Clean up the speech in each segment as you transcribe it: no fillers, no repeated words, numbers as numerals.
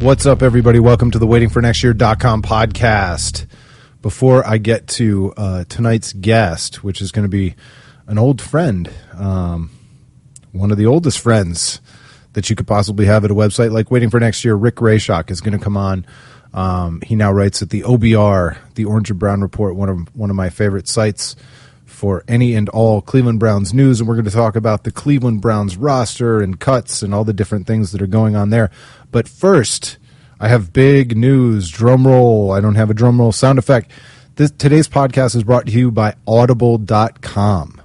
What's up, everybody? Welcome to the WaitingForNextYear.com podcast. Before I get to tonight's guest, which is going to be an old friend, one of the oldest friends that you could possibly have at a website like Waiting for Next Year, Rick Grayshock is going to come on. He now writes at the OBR, the Orange and Brown Report, one of my favorite sites for any and all Cleveland Browns news, and we're going to talk about the Cleveland Browns roster and cuts and all the different things that are going on there. But first, I have big news. Drum roll. I don't have a drum roll sound effect. Today's podcast is brought to you by Audible.com.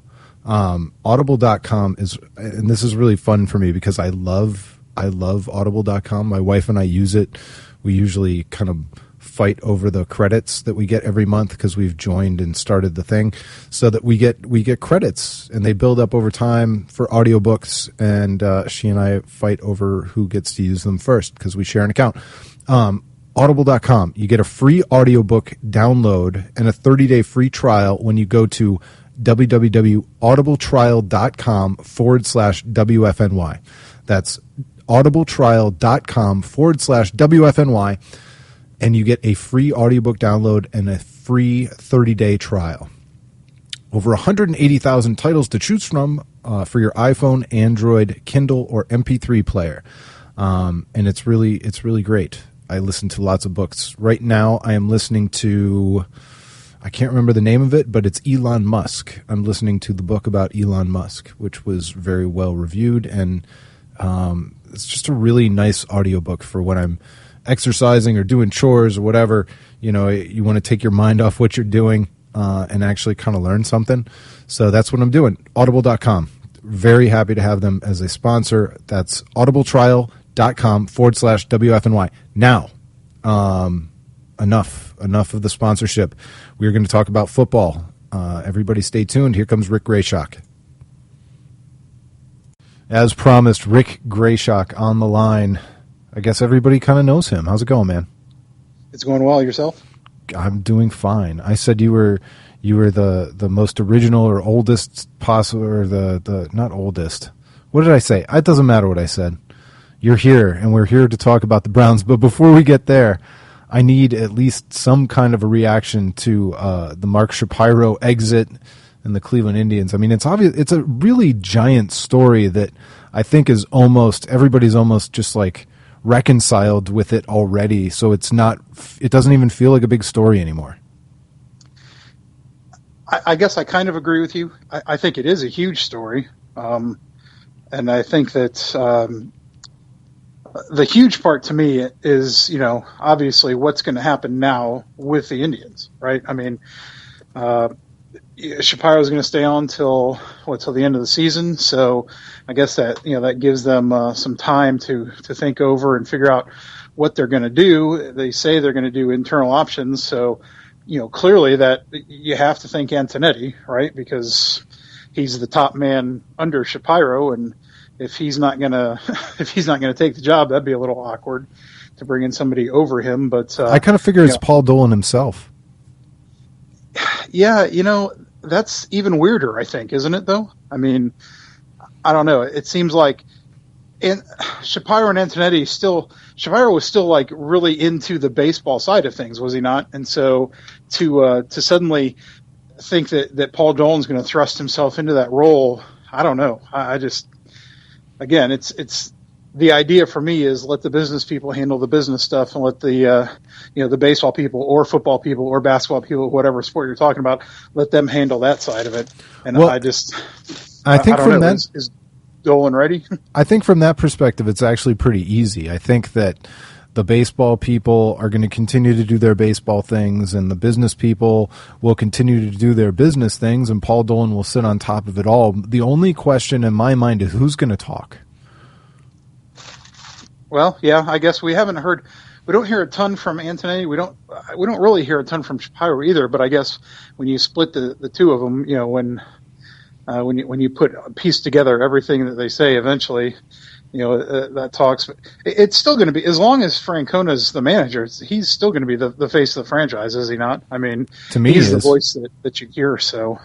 Audible.com is, and this is really fun for me because I love Audible.com. My wife and I use it. We usually kind of fight over the credits that we get every month because we've joined and started the thing, so that we get credits and they build up over time for audiobooks, and she and I fight over who gets to use them first because we share an account. Audible.com, you get a free audiobook download and a 30-day free trial when you go to www.audibletrial.com/WFNY. That's audibletrial.com/WFNY. And you get a free audiobook download and a free 30-day trial. Over 180,000 titles to choose from for your iPhone, Android, Kindle, or MP3 player. And it's really great. I listen to lots of books. Right now, I am listening to, I can't remember the name of it, but it's Elon Musk. I'm listening to the book about Elon Musk, which was very well reviewed. And it's just a really nice audiobook for when I'm exercising or doing chores or whatever. You know, you want to take your mind off what you're doing and actually kind of learn something. So that's what I'm doing. Audible.com. Very happy to have them as a sponsor. That's audibletrial.com/WFNY. Now, enough of the sponsorship. We're going to talk about football. Everybody stay tuned. Here comes Rick Grayshock. As promised, Rick Grayshock on the line. I guess everybody kind of knows him. How's it going, man? It's going well. Yourself? I'm doing fine. I said you were the most original or oldest possible, or the not oldest. What did I say? It doesn't matter what I said. You're here, and we're here to talk about the Browns. But before we get there, I need at least some kind of a reaction to the Mark Shapiro exit and the Cleveland Indians. I mean, it's obvious. It's a really giant story that I think is everybody's almost just like reconciled with it already, so it doesn't even feel like a big story anymore. I guess I kind of agree with you. I think it is a huge story, and I think that the huge part to me is, obviously what's going to happen now with the Indians, right? I mean, Shapiro is going to stay on till the end of the season. So I guess that gives them some time to think over and figure out what they're going to do. They say they're going to do internal options. So, clearly that you have to think Antonetti, right? Because he's the top man under Shapiro. And if he's not going to take the job, that'd be a little awkward to bring in somebody over him. But I kind of figure it's Paul Dolan himself. Yeah. That's even weirder, I think, isn't it, though? I mean, I don't know. It seems like Shapiro and Antonetti Shapiro was still like really into the baseball side of things, was he not? And so to suddenly think that Paul Dolan's going to thrust himself into that role, I don't know. I just, again, it's the idea for me is let the business people handle the business stuff and let the the baseball people or football people or basketball people, whatever sport you're talking about, let them handle that side of it. And well, I think from that, is Dolan ready? I think from that perspective, it's actually pretty easy. I think that the baseball people are going to continue to do their baseball things, and the business people will continue to do their business things, and Paul Dolan will sit on top of it all. The only question in my mind is who's going to talk. Well, yeah, I guess we don't hear a ton from Antonetti. We don't really hear a ton from Shapiro either. But I guess when you split the two of them, when you piece together everything that they say, eventually, that talks. It's still going to be, as long as Francona's the manager, he's still going to be the face of the franchise, is he not? I mean, to me, he's the voice that you hear. So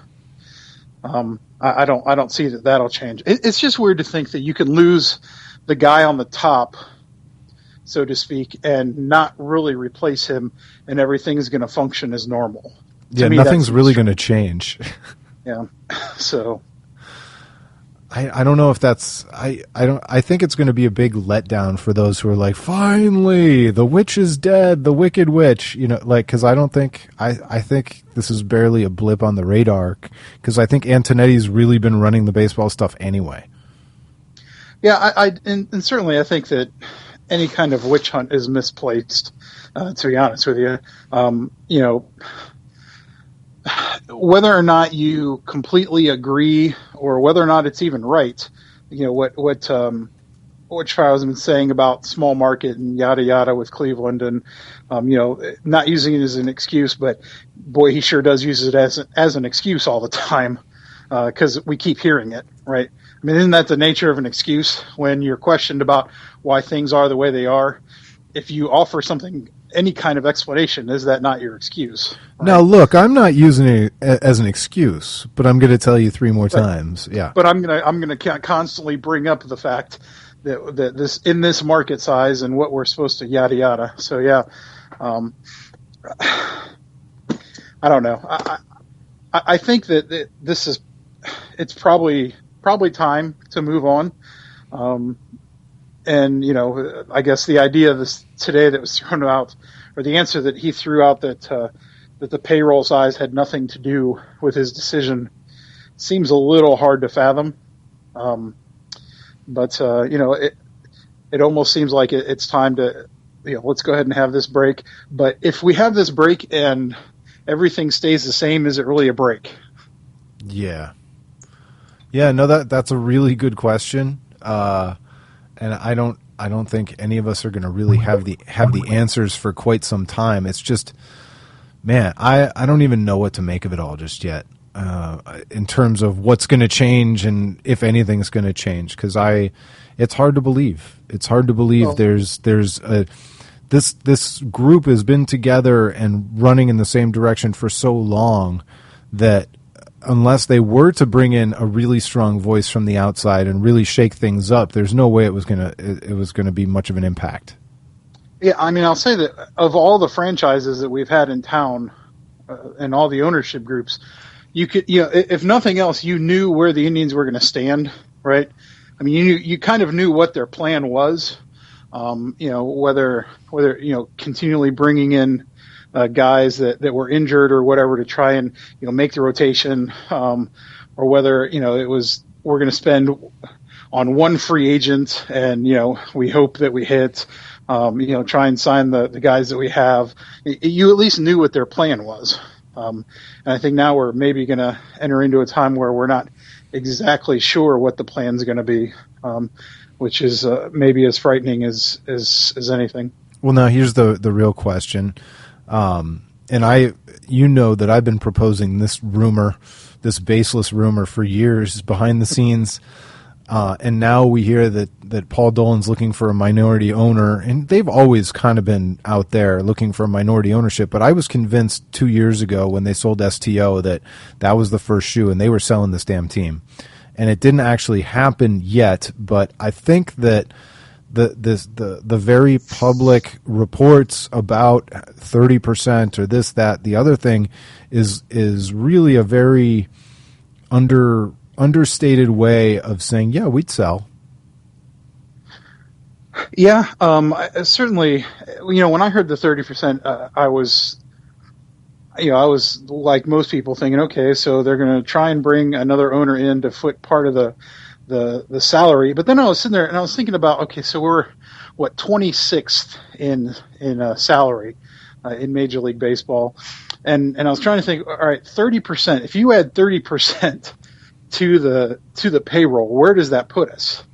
I don't see that'll change. It's just weird to think that you can lose the guy on the top, so to speak, and not really replace him, and everything's going to function as normal. Yeah, nothing's really going to change. Yeah, so I don't know if that's I think it's going to be a big letdown for those who are like, finally the witch is dead, the wicked witch, like, because I think this is barely a blip on the radar, because I think Antonetti's really been running the baseball stuff anyway. Yeah, and certainly I think that any kind of witch hunt is misplaced, to be honest with you. Whether or not you completely agree or whether or not it's even right, what Shapiro has been saying about small market and yada yada with Cleveland, and not using it as an excuse, but boy, he sure does use it as an excuse all the time, because we keep hearing it, right? I mean, isn't that the nature of an excuse when you're questioned about why things are the way they are? If you offer something, any kind of explanation, is that not your excuse? Right? Now, look, I'm not using it as an excuse, but I'm going to tell you 3 more times. Yeah, but I'm gonna constantly bring up the fact that this in this market size and what we're supposed to yada yada. So yeah, I don't know. I think that it's probably time to move on. And, I guess the idea of this today that was thrown out, or the answer that he threw out that the payroll size had nothing to do with his decision, seems a little hard to fathom. But it almost seems like it's time to, let's go ahead and have this break. But if we have this break and everything stays the same, is it really a break? Yeah. Yeah, no, that's a really good question. And I don't think any of us are going to really have the answers for quite some time. It's just, man, I don't even know what to make of it all just yet, in terms of what's going to change and if anything's going to change. Because it's hard to believe. It's hard to believe this group has been together and running in the same direction for so long that unless they were to bring in a really strong voice from the outside and really shake things up, there's no way it was gonna be much of an impact. Yeah, I mean, I'll say that of all the franchises that we've had in town, and all the ownership groups, you could, if nothing else, you knew where the Indians were going to stand, right? I mean, you kind of knew what their plan was. Whether continually bringing in guys that were injured or whatever to try and make the rotation, or whether it was we're going to spend on one free agent and we hope that we hit, try and sign the guys that we have. You at least knew what their plan was, and I think now we're maybe going to enter into a time where we're not exactly sure what the plan's going to be, which is maybe as frightening as anything. Well, now here's the real question. And that I've been proposing this rumor, this baseless rumor for years behind the scenes. And now we hear that Paul Dolan's looking for a minority owner, and they've always kind of been out there looking for a minority ownership. But I was convinced 2 years ago when they sold STO that was the first shoe and they were selling this damn team. And it didn't actually happen yet, but I think that the very public reports about 30% or this, that, the other thing is really a very understated way of saying, yeah, we'd sell. Yeah, certainly. When I heard the 30%, I was like most people thinking, okay, so they're going to try and bring another owner in to foot part of the salary. But then I was sitting there and I was thinking about, okay, so we're 26th in salary in Major League Baseball, and I was trying to think, all right, 30%. If you add 30% to the payroll, where does that put us?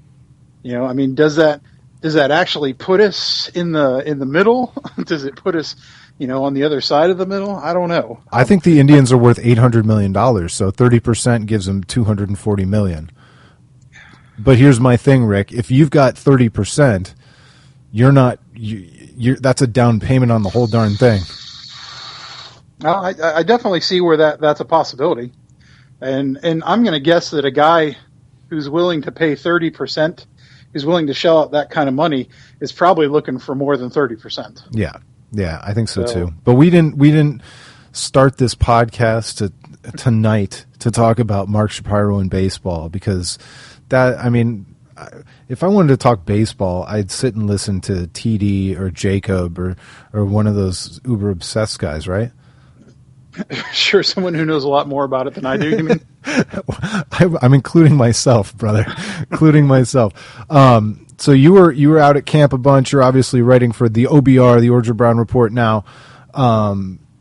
I mean, does that actually put us in the middle? Does it put us on the other side of the middle? I don't know. I think the Indians are worth $800 million, so 30% gives them $240 million. But here's my thing, Rick. If you've got 30%, that's a down payment on the whole darn thing. I definitely see where that's a possibility. And I'm going to guess that a guy who's willing to pay 30%, who's willing to shell out that kind of money, is probably looking for more than 30%. Yeah, I think so too. But we didn't start this podcast tonight to talk about Mark Shapiro and baseball, because if I wanted to talk baseball, I'd sit and listen to TD or Jacob or one of those uber obsessed guys, right? Sure, someone who knows a lot more about it than I do, you mean? I'm including myself, brother. Including myself. So you were out at camp a bunch. You're obviously writing for the OBR, the Orchard Brown Report now.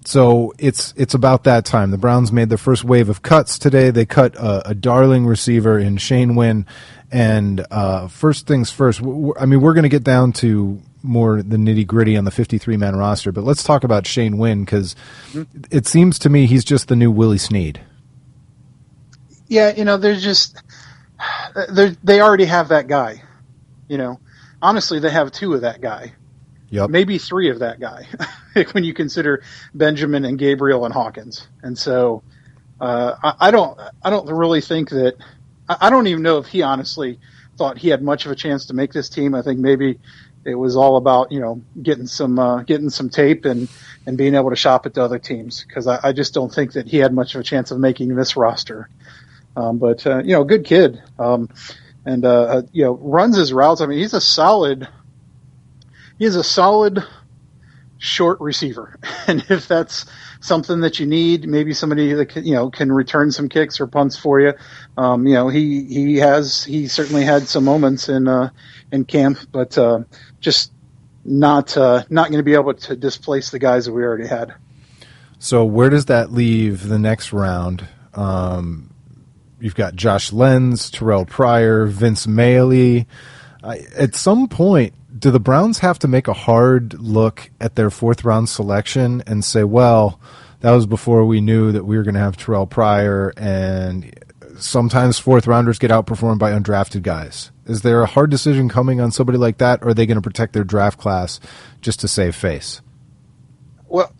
So it's about that time. The Browns made their first wave of cuts today. They cut a darling receiver in Shane Wynn. And first things first, we're going to get down to more the nitty-gritty on the 53-man roster, but let's talk about Shane Wynn, because it seems to me he's just the new Willie Snead. Yeah, they already have that guy. Honestly, they have two of that guy. Yep. Maybe three of that guy when you consider Benjamin and Gabriel and Hawkins. And so I don't really think that – I don't even know if he honestly thought he had much of a chance to make this team. I think maybe it was all about, getting some tape and being able to shop at the other teams, because I just don't think that he had much of a chance of making this roster. But good kid. Runs his routes. He's a solid short receiver. And if that's something that you need, maybe somebody that can return some kicks or punts for you. He certainly had some moments in camp, but just not going to be able to displace the guys that we already had. So where does that leave the next round? You've got Josh Lenz, Terrelle Pryor, Vince Mayle. At some point, do the Browns have to make a hard look at their fourth-round selection and say, well, that was before we knew that we were going to have Terrelle Pryor, and sometimes fourth-rounders get outperformed by undrafted guys? Is there a hard decision coming on somebody like that, or are they going to protect their draft class just to save face? Well,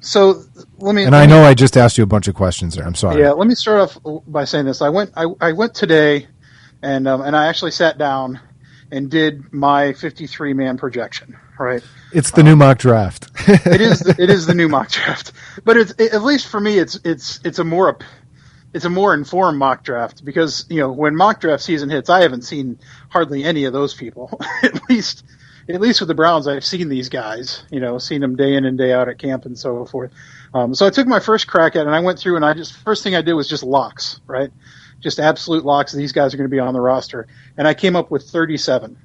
so let me. And I know I just asked you a bunch of questions there. I'm sorry. Yeah, let me start off by saying this. I went today, and I actually sat down and did my 53-man projection. Right. It's the new mock draft. It is the new mock draft, but at least for me, it's a more informed mock draft, because when mock draft season hits, I haven't seen hardly any of those people. At least with the Browns, I've seen these guys. Seen them day in and day out at camp and so forth. So I took my first crack at it, and I went through, and first thing I did was just locks, right? Just absolute locks. These guys are going to be on the roster, and I came up with 37.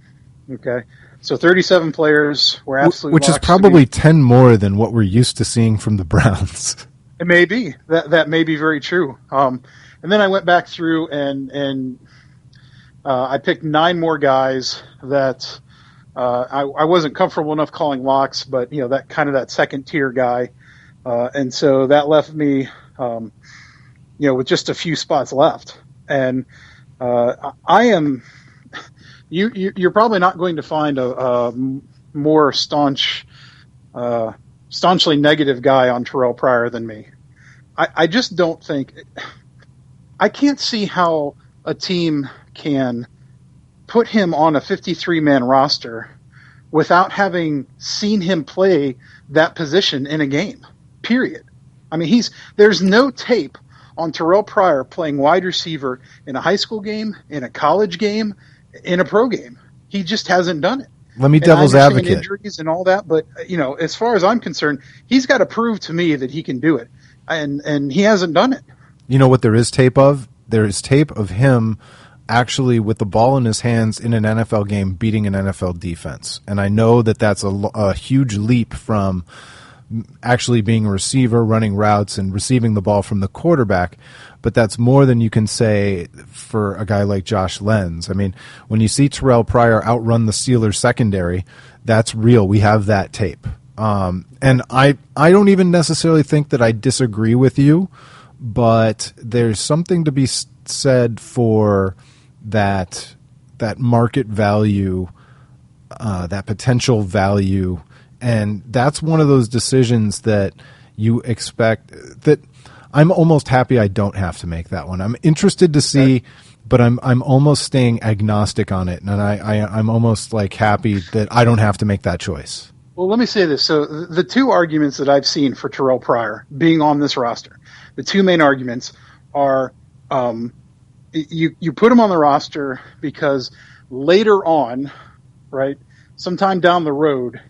Okay. So 37 players were absolute locks. Which is probably 10 more than what we're used to seeing from the Browns. It may be. That may be very true. And then I went back through and I picked 9 more guys that I wasn't comfortable enough calling locks, but that kind of that second tier guy. And so that left me with just a few spots left. And I am you're probably not going to find a more staunchly negative guy on Terrelle Pryor than me. I just don't think – I can't see how a team can put him on a 53-man roster without having seen him play that position in a game, period. There's no tape on Terrelle Pryor playing wide receiver in a high school game, in a college game, in a pro game. He just hasn't done it. Let me devil's advocate. Injuries and all that, but as far as I'm concerned, he's got to prove to me that he can do it, and he hasn't done it. You know what there is tape of? There is tape of him actually with the ball in his hands in an NFL game beating an NFL defense, and I know that that's a huge leap from actually being a receiver, running routes, and receiving the ball from the quarterback. But that's more than you can say for a guy like Josh Lenz. When you see Terrelle Pryor outrun the Steelers secondary, that's real. We have that tape. And I don't even necessarily think that I disagree with you, but there's something to be said for that market value, that potential value. And that's one of those decisions that you expect that I'm almost happy I don't have to make that one. I'm interested to see, but I'm almost staying agnostic on it, and I'm almost like happy that I don't have to make that choice. Well, let me say this. So the two arguments that I've seen for Terrelle Pryor being on this roster, the two main arguments are you put him on the roster because later on, right, sometime down the road,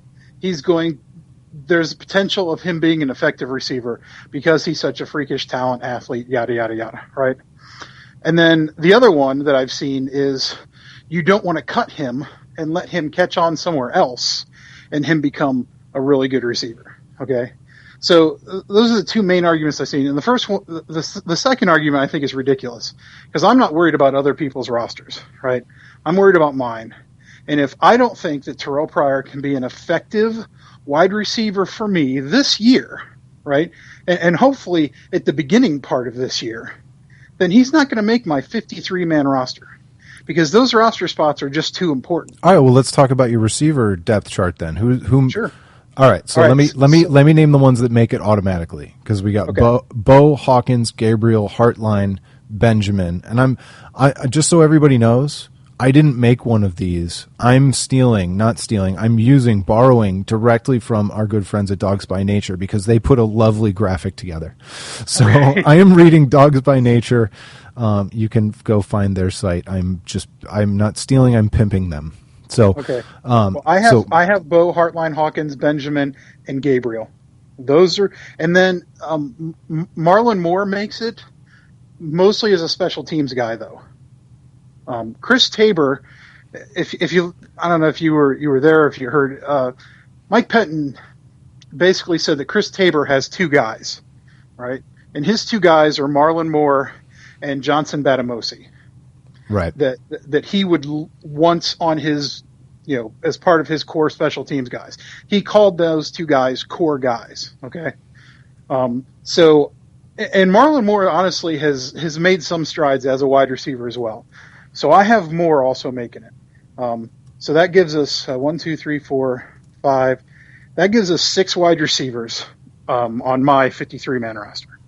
there's potential of him being an effective receiver because he's such a freakish talent, athlete, yada, yada, yada, right? And then the other one that I've seen is you don't want to cut him and let him catch on somewhere else and him become a really good receiver, okay? So those are the two main arguments I've seen. And the first one, the second argument I think is ridiculous because I'm not worried about other people's rosters, right? I'm worried about mine. And if I don't think that Terrelle Pryor can be an effective wide receiver for me this year, right, and hopefully at the beginning part of this year, then he's not going to make my 53-man roster because those roster spots are just too important. All right, well, let's talk about your receiver depth chart then. Who? Sure. All right, so let me name the ones that make it automatically because we got Bo, Hawkins, Gabriel, Hartline, Benjamin, and I just so everybody knows, I didn't make one of these. I'm borrowing directly from our good friends at Dogs by Nature because they put a lovely graphic together. So I am reading Dogs by Nature. You can go find their site. I'm not stealing. I'm pimping them. So okay. Well, I have Bo, Hartline, Hawkins, Benjamin, and Gabriel. Those are, and then Marlon Moore makes it mostly as a special teams guy though. Chris Tabor, if you, I don't know if you were there, or if you heard, Mike Pettin basically said that Chris Tabor has two guys, right? And his two guys are Marlon Moore and Johnson Bademosi. Right. That he would want on his, as part of his core special teams guys. He called those two guys core guys. Okay. So, and Marlon Moore honestly has made some strides as a wide receiver as well. So I have Moore also making it. So that gives us 1, 2, 3, 4, 5. That gives us 6 wide receivers on my 53-man roster.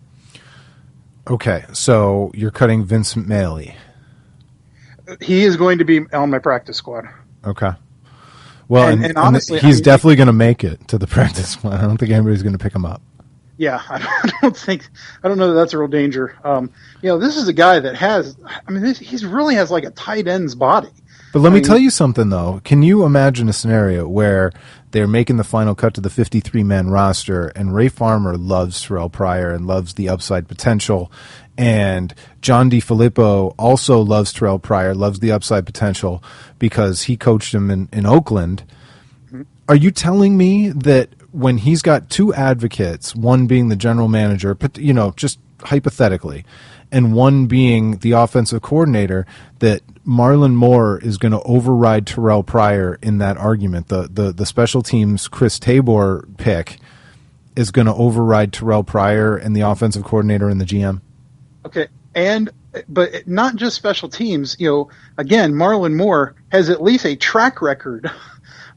Okay, so you're cutting Vince Mayle. He is going to be on my practice squad. Okay. Well, and honestly, he's definitely going to make it to the practice squad. I don't think anybody's going to pick him up. Yeah, I don't know that that's a real danger. This is a guy that he really has like a tight end's body. But let me tell you something, though. Can you imagine a scenario where they're making the final cut to the 53-man roster, and Ray Farmer loves Terrelle Pryor and loves the upside potential, and John DeFilippo also loves Terrelle Pryor, loves the upside potential because he coached him in Oakland. Mm-hmm. Are you telling me that when he's got two advocates, one being the general manager, just hypothetically, and one being the offensive coordinator, that Marlon Moore is going to override Terrelle Pryor in that argument? The special teams Chris Tabor pick is going to override Terrelle Pryor and the offensive coordinator and the GM? Okay, but not just special teams. Again, Marlon Moore has at least a track record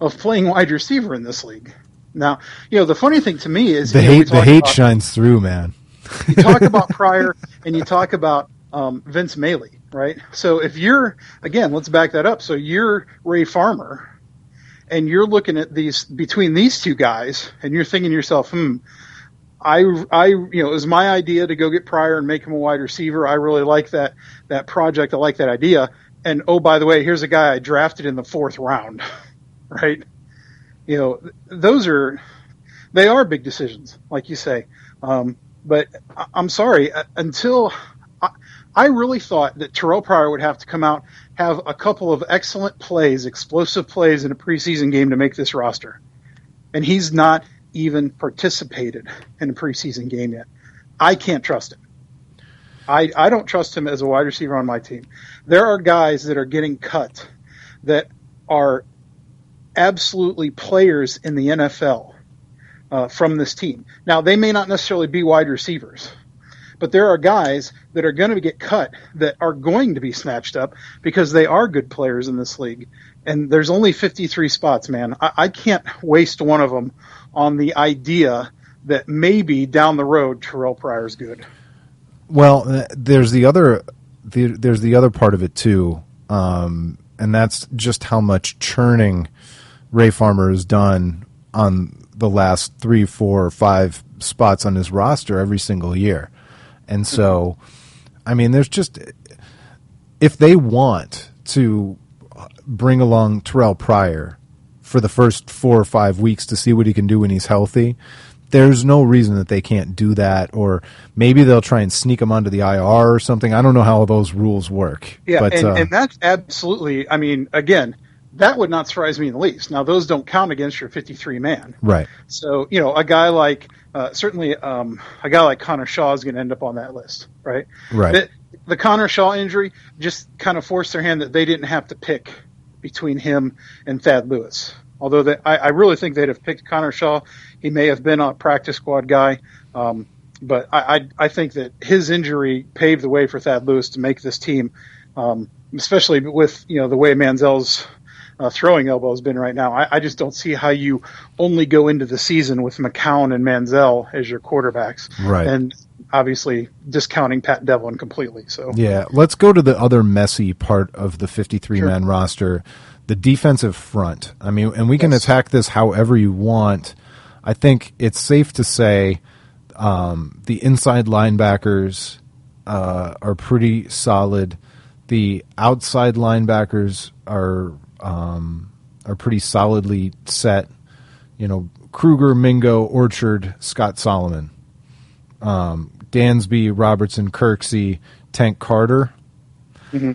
of playing wide receiver in this league. Now, the funny thing to me is the hate shines through, man. You talk about Pryor and you talk about Vince Mayle, right? So if you're, again, let's back that up. So you're Ray Farmer and you're looking at between these two guys and you're thinking to yourself, it was my idea to go get Pryor and make him a wide receiver. I really like that project. I like that idea. And oh, by the way, here's a guy I drafted in the 4th round, right? They are big decisions, like you say. But I'm sorry, I really thought that Terrelle Pryor would have to come out, have a couple of excellent plays, explosive plays in a preseason game to make this roster. And he's not even participated in a preseason game yet. I can't trust him. I don't trust him as a wide receiver on my team. There are guys that are getting cut that are absolutely players in the NFL from this team. Now, they may not necessarily be wide receivers, but there are guys that are going to get cut that are going to be snatched up because they are good players in this league. And there's only 53 spots, man. I can't waste one of them on the idea that maybe down the road Terrelle Pryor's good. Well, there's the other part of it too, and that's just how much churning Ray Farmer has done on the last 3, 4, or 5 spots on his roster every single year. And so, I mean, there's just, if they want to bring along Terrelle Pryor for the first 4 or 5 weeks to see what he can do when he's healthy, there's no reason that they can't do that. Or maybe they'll try and sneak him onto the IR or something. I don't know how those rules work. Yeah, but, and that's absolutely, I mean, again, that would not surprise me in the least. Now, those don't count against your 53-man. Right. So, you know, a guy like, certainly a guy like Connor Shaw is going to end up on that list, right? Right. The Connor Shaw injury just kind of forced their hand that they didn't have to pick between him and Thad Lewis. Although I really think they'd have picked Connor Shaw. He may have been a practice squad guy. But I think that his injury paved the way for Thad Lewis to make this team, especially with, you know, the way Manziel's throwing elbow has been right now. I just don't see how you only go into the season with McCown and Manziel as your quarterbacks. Right. And obviously discounting Pat Devlin completely. So yeah, let's go to the other messy part of the 53-man roster, the defensive front. I mean, and we can attack this however you want. I think it's safe to say the inside linebackers are pretty solid. The outside linebackers are pretty solidly set. You know, Kruger, Mingo, Orchard, Scott Solomon, Dansby, Robertson, Kirksey, Tank Carter. Mm-hmm.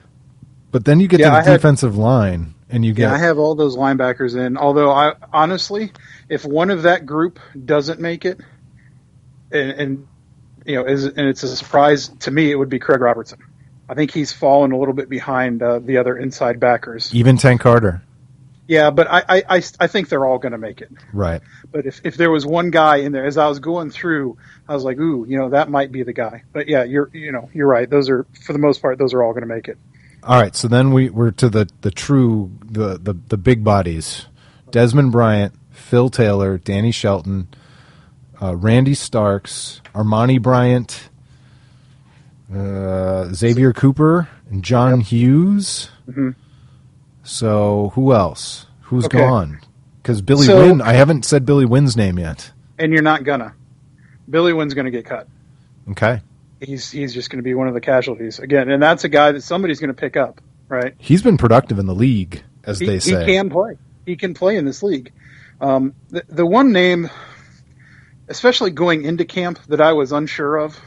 But then you get to the defensive line, and you get. Yeah, I have all those linebackers in. Although I honestly, if one of that group doesn't make it, and you know, and it's a surprise to me, it would be Craig Robertson. I think he's fallen a little bit behind the other inside backers. Even Tank Carter. Yeah, but I think they're all going to make it. Right. But if there was one guy in there, as I was going through, I was like, ooh, you know, that might be the guy. But yeah, you're right. Those are, for the most part, those are all going to make it. All right. So then we're to the big bodies: Desmond Bryant, Phil Taylor, Danny Shelton, Randy Starks, Armani Bryant, Xavier Cooper, and John Hughes. Mm-hmm. So who else? Who's gone? Because Billy Wynn, I haven't said Billy Wynn's name yet. And you're not gonna. Billy Wynn's going to get cut. Okay. He's just going to be one of the casualties again, and that's a guy that somebody's going to pick up, right? He's been productive in the league, as they say. He can play. He can play in this league. The one name, especially going into camp, that I was unsure of,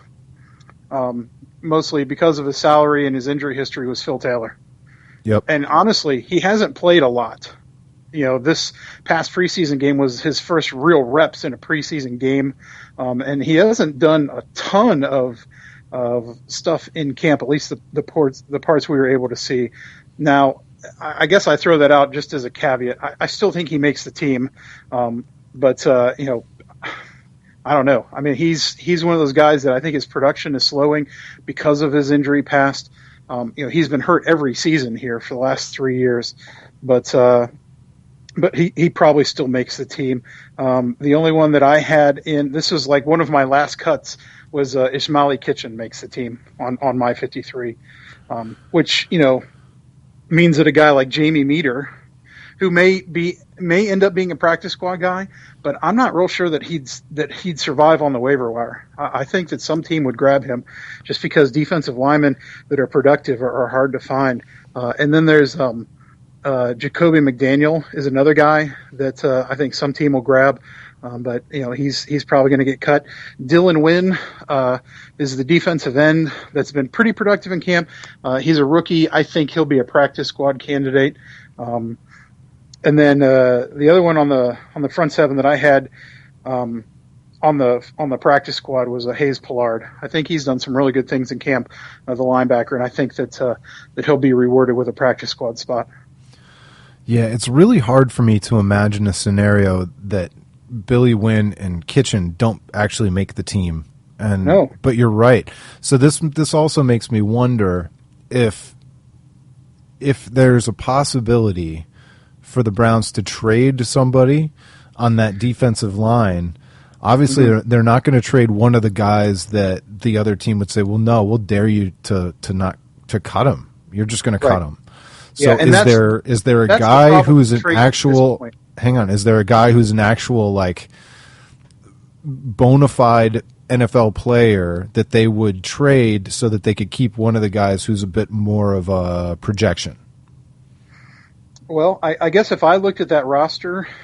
mostly because of his salary and his injury history, was Phil Taylor. Yep. And honestly, he hasn't played a lot. You know, this past preseason game was his first real reps in a preseason game, and he hasn't done a ton of stuff in camp. At least the parts we were able to see. Now, I guess I throw that out just as a caveat. I still think he makes the team, but you know, I don't know. I mean, he's one of those guys that I think his production is slowing because of his injury past. You know, he's been hurt every season here for the last 3 years, but he probably still makes the team. The only one that I had in, this was like one of my last cuts, was Ismaili Kitchen makes the team on my 53, which, you know, means that a guy like Jamie Meter, who may end up being a practice squad guy, but I'm not real sure that he'd survive on the waiver wire. I think that some team would grab him just because defensive linemen that are productive are hard to find. And then there's Jacoby McDaniel is another guy that I think some team will grab, but you know, he's probably going to get cut. Dylan Wynn is the defensive end that's been pretty productive in camp. He's a rookie. I think he'll be a practice squad candidate. And then the other one on the front seven that I had on the practice squad was Hayes Pollard. I think he's done some really good things in camp, the linebacker, and I think that he'll be rewarded with a practice squad spot. Yeah, it's really hard for me to imagine a scenario that Billy Wynn and Kitchen don't actually make the team. And no. But you're right. So this also makes me wonder if there's a possibility for the Browns to trade somebody on that defensive line. Obviously, they're not going to trade one of the guys that the other team would say, well, no, we'll dare you to cut him. You're just going to cut him. So is there a guy who's an actual – hang on. Is there a guy who's an actual, like, bona fide NFL player that they would trade so that they could keep one of the guys who's a bit more of a projection? Well, I guess if I looked at that roster –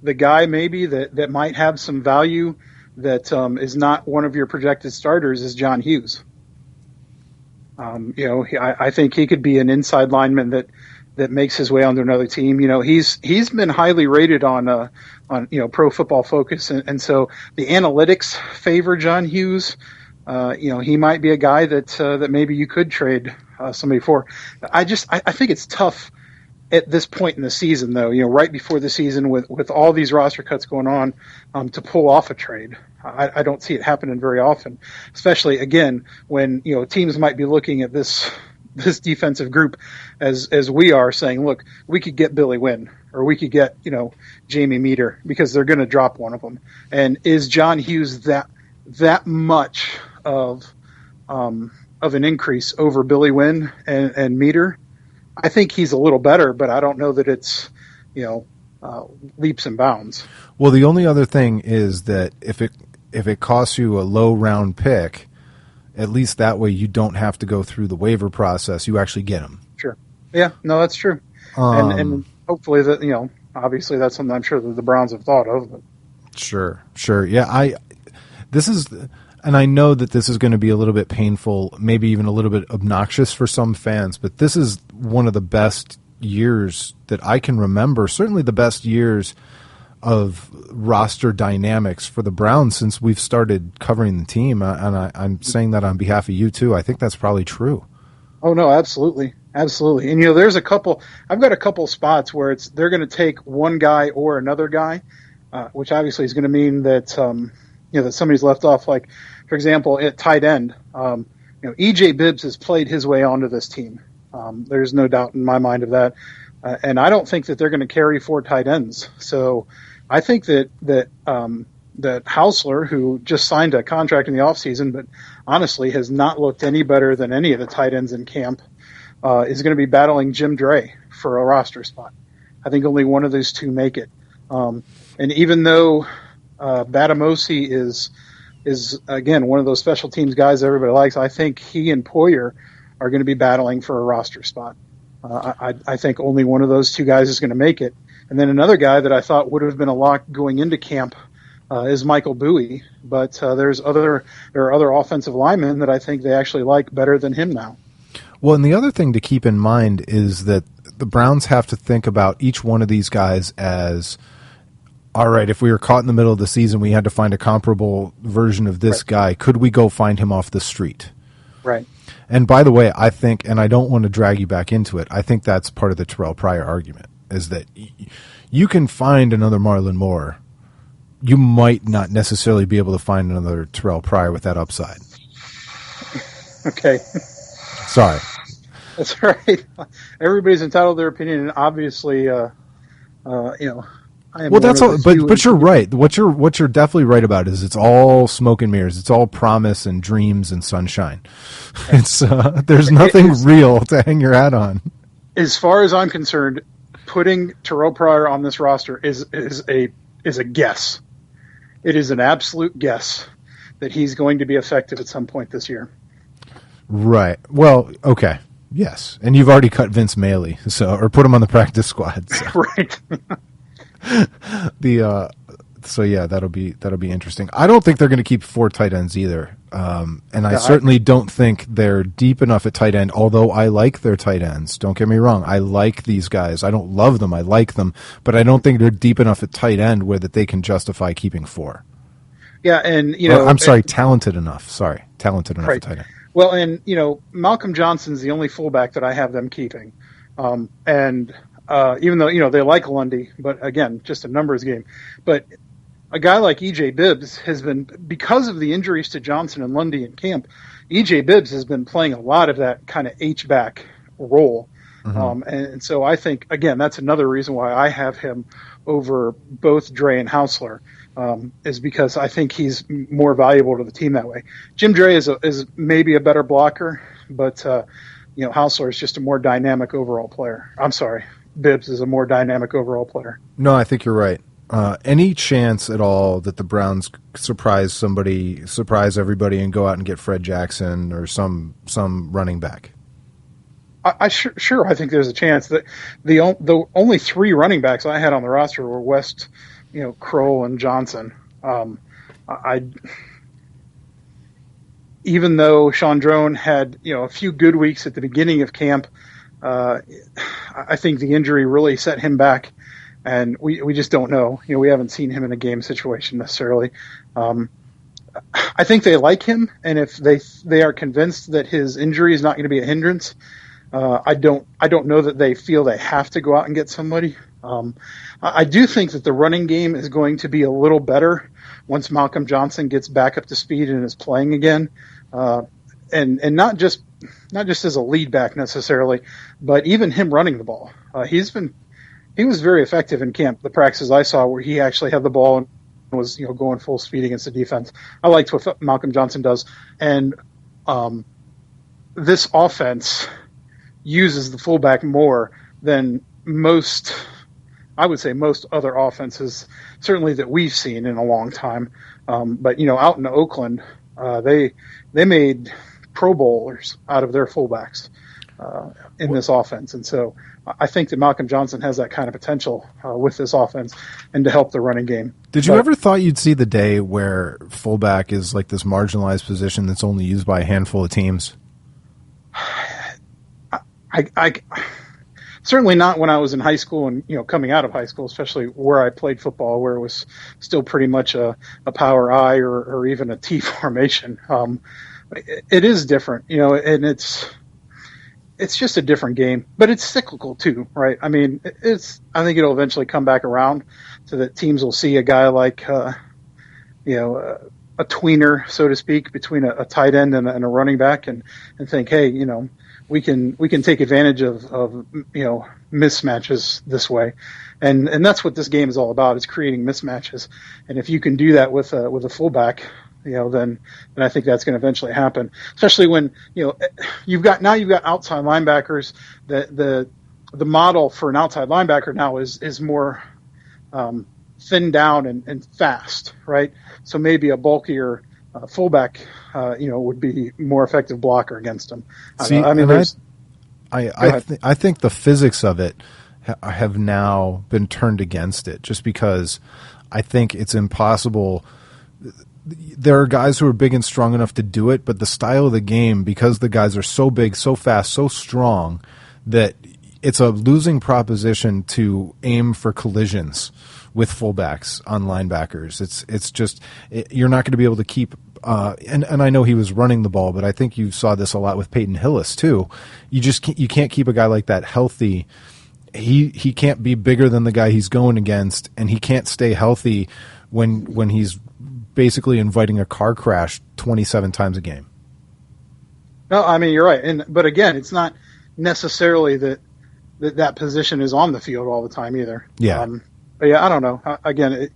the guy maybe that might have some value that is not one of your projected starters is John Hughes. I think he could be an inside lineman that makes his way onto another team. He's been highly rated on Pro Football Focus, and so the analytics favor John Hughes. He might be a guy that maybe you could trade somebody for. I think it's tough at this point in the season, though, right before the season with all these roster cuts going on, to pull off a trade. I don't see it happening very often, especially, again, when, teams might be looking at this defensive group as we are, saying, look, we could get Billy Wynn or we could get, Jamie Meter, because they're going to drop one of them. And is John Hughes that much of an increase over Billy Wynn and Meter? I think he's a little better, but I don't know that it's, leaps and bounds. Well, the only other thing is that if it costs you a low round pick, at least that way you don't have to go through the waiver process. You actually get him. Sure. Yeah, no, that's true. And hopefully that, obviously that's something I'm sure that the Browns have thought of. But. Sure. Yeah. And I know that this is going to be a little bit painful, maybe even a little bit obnoxious for some fans, but this is one of the best years that I can remember, certainly the best years of roster dynamics for the Browns since we've started covering the team. And I'm saying that on behalf of you, too. I think that's probably true. Oh, no, absolutely. Absolutely. And, there's I've got a couple spots where they're going to take one guy or another guy, which obviously is going to mean that, that somebody's left off, like, for example, at tight end, E.J. Bibbs has played his way onto this team. There's no doubt in my mind of that. And I don't think that they're going to carry 4 tight ends. So I think that Hausler, who just signed a contract in the offseason, but honestly has not looked any better than any of the tight ends in camp, is going to be battling Jim Dre for a roster spot. I think only one of those two make it. And even though Bademosi is again one of those special teams guys everybody likes, I think he and Poyer are going to be battling for a roster spot. I think only one of those two guys is going to make it. And then another guy that I thought would have been a lock going into camp is Michael Bowie, but there are other offensive linemen that I think they actually like better than him now. Well, and the other thing to keep in mind is that the Browns have to think about each one of these guys as, all right, if we were caught in the middle of the season, we had to find a comparable version of this guy. Could we go find him off the street? Right. And by the way, I think, and I don't want to drag you back into it, I think that's part of the Terrelle Pryor argument, is that you can find another Marlon Moore. You might not necessarily be able to find another Terrelle Pryor with that upside. Okay. Sorry. That's right. Everybody's entitled to their opinion, and obviously, I am. Well, that's all. But you're right. What you're definitely right about is it's all smoke and mirrors. It's all promise and dreams and sunshine. It's there's nothing real to hang your hat on. As far as I'm concerned, putting Terrelle Pryor on this roster is a guess. It is an absolute guess that he's going to be effective at some point this year. Right. Well, okay. Yes. And you've already cut Vince Mayle, or put him on the practice squad. So. Right. So yeah, that'll be interesting. I don't think they're going to keep 4 tight ends either. And I certainly don't think they're deep enough at tight end, although I like their tight ends. Don't get me wrong. I like these guys. I don't love them. I like them, but I don't think they're deep enough at tight end where that they can justify keeping 4. Yeah. And, talented enough. Sorry. Talented enough at tight end. Well, and, Malcolm Johnson's the only fullback that I have them keeping. Even though, they like Lundy, but again, just a numbers game. But a guy like E.J. Bibbs has been, because of the injuries to Johnson and Lundy in camp, E.J. Bibbs has been playing a lot of that kind of H-back role. Mm-hmm. And so I think, again, that's another reason why I have him over both Dre and Hausler. is because I think he's more valuable to the team that way. Jim Dre is maybe a better blocker, but Hausler is just a more dynamic overall player. I'm sorry, Bibbs is a more dynamic overall player. No, I think you're right. Any chance at all that the Browns surprise everybody, and go out and get Fred Jackson or some running back? Sure. I think there's a chance that the only 3 running backs I had on the roster were West, Kroll and Johnson. Even though Sean Drone had a few good weeks at the beginning of camp, I think the injury really set him back, and we just don't know. We haven't seen him in a game situation necessarily. I think they like him, and if they are convinced that his injury is not going to be a hindrance, I don't know that they feel they have to go out and get somebody. I do think that the running game is going to be a little better once Malcolm Johnson gets back up to speed and is playing again, and not just as a lead back necessarily, but even him running the ball. He was very effective in camp. The practices I saw where he actually had the ball and was going full speed against the defense. I liked what Malcolm Johnson does, and this offense uses the fullback more than most other offenses, certainly that we've seen in a long time. But out in Oakland, they made Pro Bowlers out of their fullbacks in this offense, and so I think that Malcolm Johnson has that kind of potential with this offense and to help the running game. Did you ever thought you'd see the day where fullback is like this marginalized position that's only used by a handful of teams? I certainly not when I was in high school and coming out of high school, especially where I played football, where it was still pretty much a power I or even a T formation. It is different, and it's just a different game, but it's cyclical too, right? I mean, I think it'll eventually come back around so that teams will see a guy like a tweener, so to speak, between a tight end and a running back, and think, hey, we can take advantage of mismatches this way, and that's what this game is all about, is creating mismatches. And if you can do that with a fullback, then I think that's going to eventually happen. Especially when you've got outside linebackers. The model for an outside linebacker now is more thinned down and fast, right? So maybe a bulkier fullback, would be more effective blocker against him. I think the physics of it have now been turned against it, just because I think it's impossible. There are guys who are big and strong enough to do it, but the style of the game, because the guys are so big, so fast, so strong, that it's a losing proposition to aim for collisions with fullbacks on linebackers. It's just you're not going to be able to keep. And I know he was running the ball, but I think you saw this a lot with Peyton Hillis too. You can't keep a guy like that healthy. He can't be bigger than the guy he's going against, and he can't stay healthy when he's basically inviting a car crash 27 times a game. No, I mean, you're right. But again, it's not necessarily that position is on the field all the time either. Yeah. But yeah, I don't know. Again,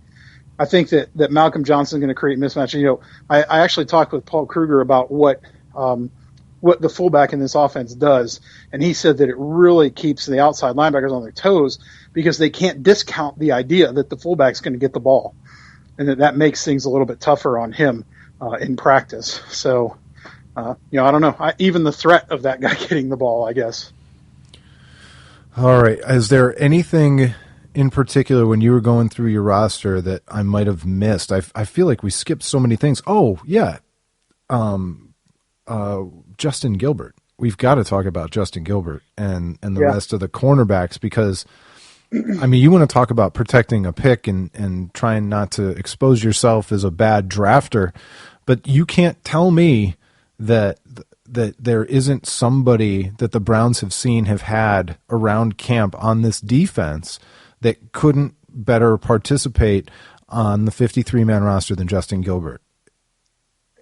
I think that Malcolm Johnson is going to create mismatches. I actually talked with Paul Kruger about what the fullback in this offense does, and he said that it really keeps the outside linebackers on their toes because they can't discount the idea that the fullback's going to get the ball, and that makes things a little bit tougher on him in practice. So, I don't know. Even the threat of that guy getting the ball, I guess. All right. Is there anything in particular when you were going through your roster that I might have missed? I feel like we skipped so many things. Oh, yeah. Justin Gilbert. We've got to talk about Justin Gilbert and the rest of the cornerbacks, because I mean, you want to talk about protecting a pick and trying not to expose yourself as a bad drafter, but you can't tell me that there isn't somebody that the Browns have had around camp on this defense that couldn't better participate on the 53-man roster than Justin Gilbert.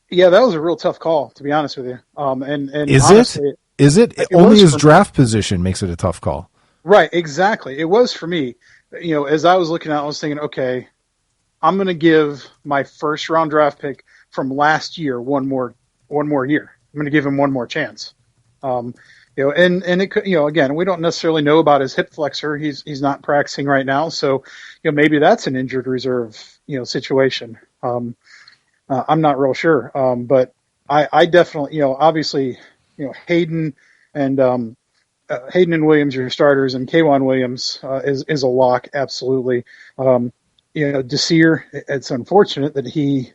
Yeah, that was a real tough call, to be honest with you. And is honestly, it? Is it? Only his draft position makes it a tough call. Right, exactly. It was for me. As I was looking at it, I was thinking, okay, I'm going to give my first round draft pick from last year one more year. I'm going to give him one more chance. And it could, again, we don't necessarily know about his hip flexor. He's not practicing right now. So, maybe that's an injured reserve, situation. I'm not real sure. But I definitely, obviously, Hayden and Williams are your starters, and K'Wan Williams is a lock. Absolutely. Desir, it's unfortunate that he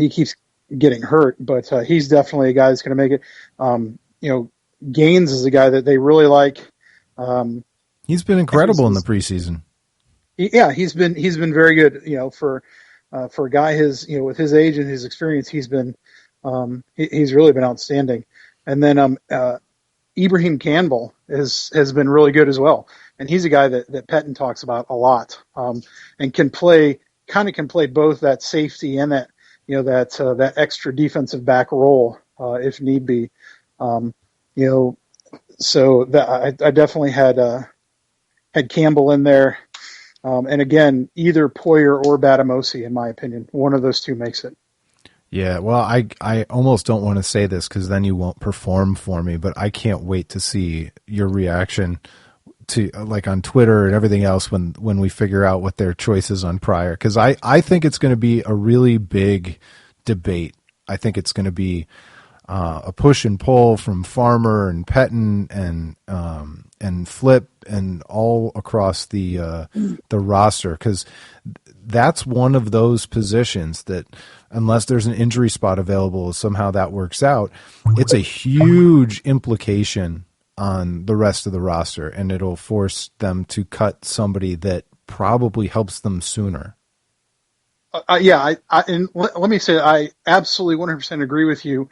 keeps getting hurt, but he's definitely a guy that's going to make it. Gaines is a guy that they really like. He's been incredible in the preseason. He's been very good. For a guy with his age and his experience, he's really been outstanding. And then Ibrahim Campbell has been really good as well. And he's a guy that Pettine talks about a lot, and can play both that safety and that that extra defensive back role if need be. So that I definitely had Campbell in there, and again, either Poyer or Bademosi, in my opinion, one of those two makes it. Yeah, well, I almost don't want to say this because then you won't perform for me, but I can't wait to see your reaction to like on Twitter and everything else when we figure out what their choice is on Pryor, because I think it's going to be a really big debate. I think it's going to be a push and pull from Farmer and Pettine and Flip and all across the roster, because that's one of those positions that unless there's an injury spot available, somehow that works out, it's a huge implication on the rest of the roster, and it'll force them to cut somebody that probably helps them sooner. And let me say, I absolutely 100% agree with you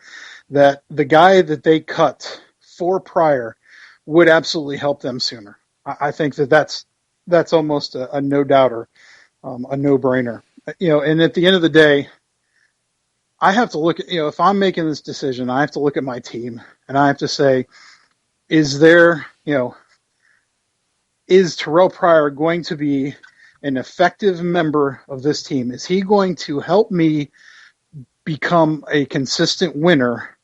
that the guy that they cut for Pryor would absolutely help them sooner. I think that's almost a no-doubter, a no-brainer. And at the end of the day, I have to look at, if I'm making this decision, I have to look at my team, and I have to say, is Terrelle Pryor going to be an effective member of this team? Is he going to help me become a consistent winner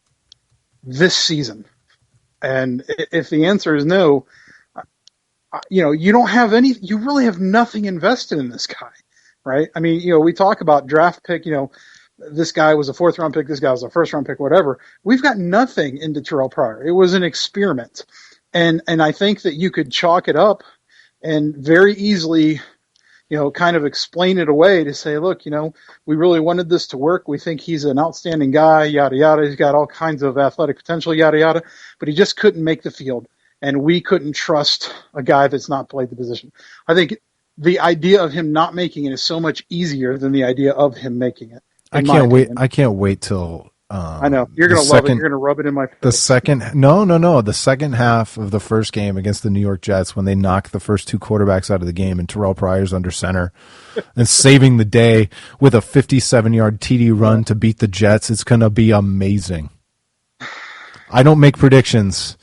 this season? And if the answer is no, you don't have you really have nothing invested in this guy, right? I mean, we talk about draft pick, this guy was a 4th round pick, this guy was a 1st round pick, whatever. We've got nothing into Terrelle Pryor. It was an experiment. And I think that you could chalk it up and very easily, kind of explain it away to say, look, we really wanted this to work. We think he's an outstanding guy, yada, yada. He's got all kinds of athletic potential, yada, yada. But he just couldn't make the field. And we couldn't trust a guy that's not played the position. I think the idea of him not making it is so much easier than the idea of him making it. I can't wait till I know you're going to love it. You're going to rub it in my face. The second half of the first game against the New York Jets, when they knock the first 2 quarterbacks out of the game and Terrelle Pryor's under center and saving the day with a 57-yard TD run to beat the Jets, it's going to be amazing. I don't make predictions,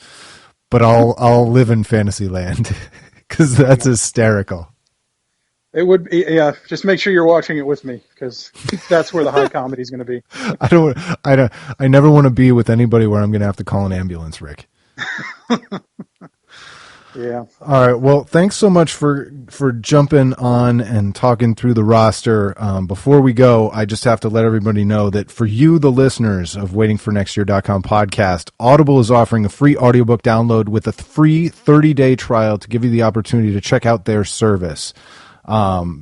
but I'll live in fantasy land because that's hysterical. It would be, yeah. Just make sure you're watching it with me, because that's where the high comedy is going to be. I never want to be with anybody where I'm going to have to call an ambulance, Rick. Yeah. All right. Well, thanks so much for jumping on and talking through the roster. Before we go, I just have to let everybody know that for you, the listeners of WaitingForNextYear.com podcast, Audible is offering a free audiobook download with a free 30-day trial to give you the opportunity to check out their service.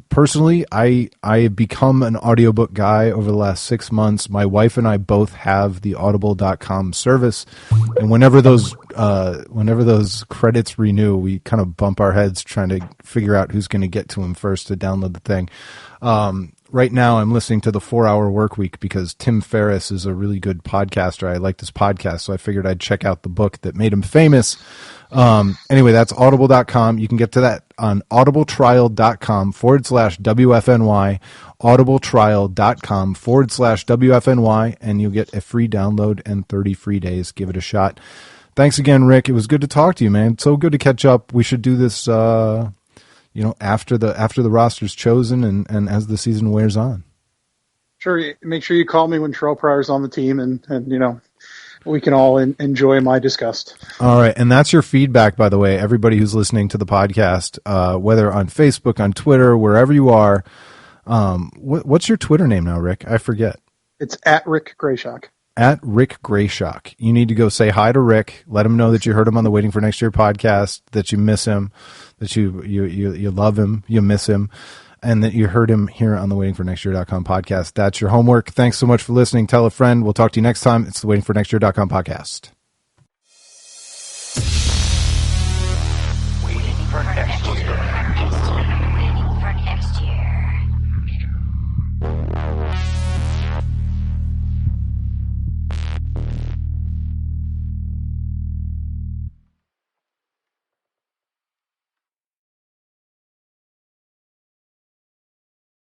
Personally, I have become an audiobook guy over the last 6 months. My wife and I both have the audible.com service, and whenever those credits renew, we kind of bump our heads trying to figure out who's going to get to them first to download the thing. Right now I'm listening to the 4-Hour Workweek because Tim Ferriss is a really good podcaster. I liked his podcast, so I figured I'd check out the book that made him famous. Anyway, that's audible.com. You can get to that on audibletrial.com/WFNY, audibletrial.com/WFNY, and you'll get a free download and 30 free days. Give it a shot. Thanks again, Rick. It was good to talk to you, man. So good to catch up. We should do this, after the roster's chosen and as the season wears on. Sure. Make sure you call me when Terrelle Pryor's on the team, and we can all enjoy my disgust. All right. And that's your feedback, by the way, everybody who's listening to the podcast, whether on Facebook, on Twitter, wherever you are. What's your Twitter name now, Rick? I forget. It's at Rick Grayshock. At Rick Grayshock. You need to go say hi to Rick. Let him know that you heard him on the Waiting for Next Year podcast, that you miss him, that you love him, you miss him, and that you heard him here on the waitingfornextyear.com podcast. That's your homework. Thanks so much for listening. Tell a friend. We'll talk to you next time. It's the waitingfornextyear.com podcast. Waiting for Next Year.